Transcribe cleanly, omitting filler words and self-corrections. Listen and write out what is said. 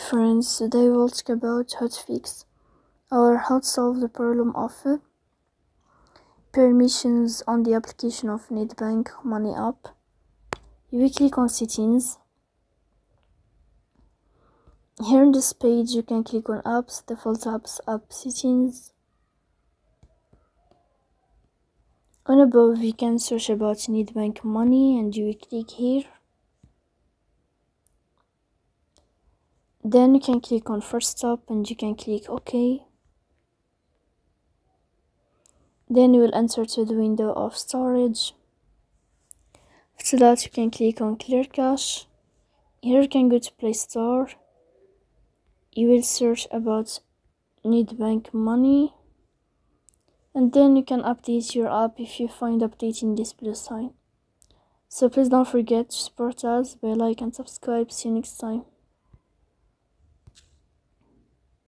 Friends, today we'll talk about how to fix or how to solve the problem of permissions on the application of Nedbank Money app. You will click on settings. Here in this page you can click on apps, default apps, app settings. On above you can search about Nedbank Money and you will click here. Then you can click on first stop and you can click OK. Then you will enter to the window of storage. After that you can click on clear cache. Here you can go to Play Store. You will search about Nedbank Money. And then you can update your app if you find updating this plus sign. So please don't forget to support us by like and subscribe. See you next time.